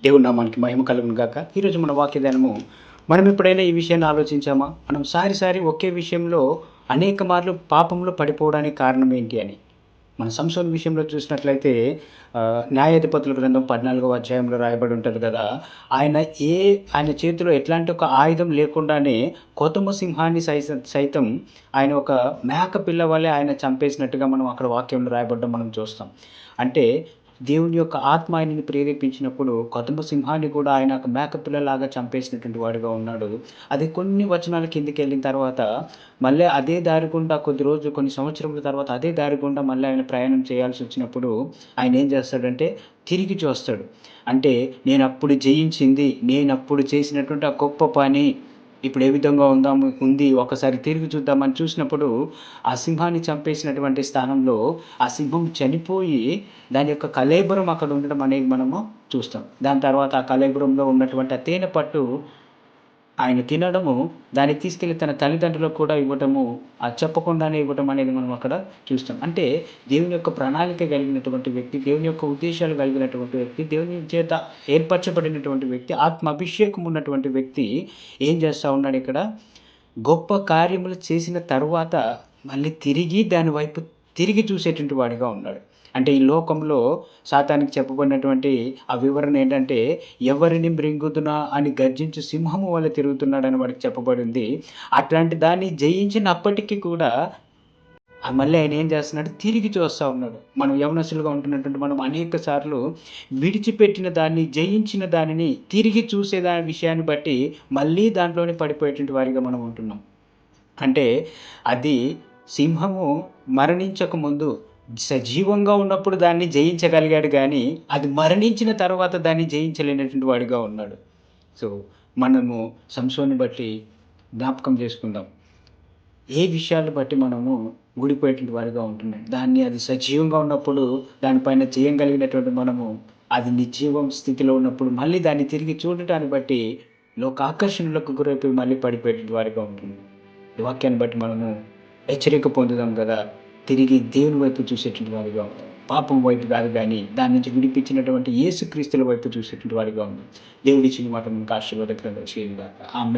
దేవుని నామానికి మహిమ కలుగును గాక. ఈరోజు మన వాక్య ధ్యానము, మనం ఎప్పుడైనా ఈ విషయాన్ని ఆలోచించామా? మనం సారి ఒకే విషయంలో అనేక మార్లు పాపంలో పడిపోవడానికి కారణం ఏంటి అని. మన సంసోను విషయంలో చూసినట్లయితే న్యాయాధిపతుల గ్రంథం 14వ అధ్యాయంలో రాయబడి ఉంటది కదా! ఆయన ఆయన చేతిలో ఎట్లాంటి ఒక ఆయుధం లేకుండానే కొదమ సింహాన్ని సైతం ఆయన ఒక మేక పిల్ల వలె ఆయన చంపేసినట్టుగా మనం అక్కడ వాక్యంలో రాయబడడం మనం చూస్తాం. అంటే దేవుని యొక్క ఆత్మ ఆయనని ప్రేరేపించినప్పుడు కొదమ సింహాన్ని కూడా ఆయన ఒక మేకపిల్లలాగా చంపేసినటువంటి వాడుగా ఉన్నాడు. అది కొన్ని వచనాల కిందకెళ్ళిన తర్వాత మళ్ళీ అదే దారి గుండా కొన్ని సంవత్సరముల తర్వాత అదే దారి గుండా మళ్ళీ ఆయన ప్రయాణం చేయాల్సొచ్చినప్పుడు ఆయన ఏం చేస్తాడంటే తిరిగి చూస్తాడు. అంటే నేనప్పుడు చేసినటువంటి ఆ గొప్ప పని ఇప్పుడు ఏ విధంగా ఉంది ఒకసారి తిరిగి చూద్దామని చూసినప్పుడు, ఆ సింహాన్ని చంపేసినటువంటి స్థానంలో ఆ సింహం చనిపోయి దాని యొక్క కళేబరం అక్కడ ఉండడం అనేది మనము చూస్తాం. దాని తర్వాత ఆ కళేబరంలో ఉన్నటువంటి ఆ తేనె పట్టు ఆయన తినడము, దాన్ని తీసుకెళ్ళి తన తల్లిదండ్రులకు కూడా ఇవ్వటము, అది చెప్పకుండానే ఇవ్వటం అనేది మనం అక్కడ చూస్తాం. అంటే దేవుని యొక్క ప్రణాళిక కలిగినటువంటి వ్యక్తి, దేవుని యొక్క ఉద్దేశాలు కలిగినటువంటి వ్యక్తి, దేవుని చేత ఏర్పరచబడినటువంటి వ్యక్తి, ఆత్మ అభిషేకం ఉన్నటువంటి వ్యక్తి ఏం చేస్తా ఉన్నాడిక్కడ, గొప్ప కార్యములు చేసిన తరువాత మళ్ళీ దాని వైపు తిరిగి చూసేటువంటి వాడిగా ఉన్నాడు. అంటే ఈ లోకంలో సాతానికి చెప్పబడినటువంటి ఆ వివరణ ఏంటంటే, ఎవరిని మృంగుదునా అని గర్జించు సింహము వలె తిరుగుతున్నాడని వాడికి చెప్పబడింది. అట్లాంటి దాన్ని జయించినప్పటికీ కూడా మళ్ళీ ఆయన ఏం చేస్తున్నాడు, తిరిగి చూస్తా ఉన్నాడు. మనం యవనస్తులుగా ఉంటున్నటువంటి మనం అనేక సార్లు విడిచిపెట్టిన దాన్ని, జయించిన దానిని తిరిగి చూసే విషయాన్ని బట్టి మళ్ళీ దాంట్లోనే పడిపోయేటువంటి వారిగా మనం ఉంటున్నాం. అంటే అది సింహము మరణించక ముందు సజీవంగా ఉన్నప్పుడు దాన్ని జయించగలిగాడు గానీ, అది మరణించిన తర్వాత దాన్ని జయించలేనటువంటి వాడిగా ఉన్నాడు. సో, మనము సంసోన్ని బట్టి జ్ఞాపకం చేసుకుందాం. ఏ విషయాలు బట్టి మనము ఊడిపోయేటువంటి వారిగా ఉంటున్నాం. అది సజీవంగా ఉన్నప్పుడు దానిపైన జయం కలిగినటువంటి మనము, అది నిర్జీవం స్థితిలో ఉన్నప్పుడు మళ్ళీ దాన్ని తిరిగి చూడటాన్ని బట్టి లోకాకర్షణలకు గురైపోయి మళ్ళీ పడిపోయేటువంటి వారిగా ఉంటున్నాం. ఈ వాక్యాన్ని బట్టి మనము హెచ్చరిక పొందుదాం కదా! తిరిగి దేవుని వైపు చూసేటువంటి వారిగా ఉంటాం. పాపం వైపు కాదు గానీ, దాని నుంచి విడిపించినటువంటి యేసుక్రీస్తుల వైపు చూసేటువంటి వారిగా ఉన్నాం. దేవుడిచ్చిన మాట మనకు ఆశీర్వాదకరంగా చేయను గాక. ఆమేన్.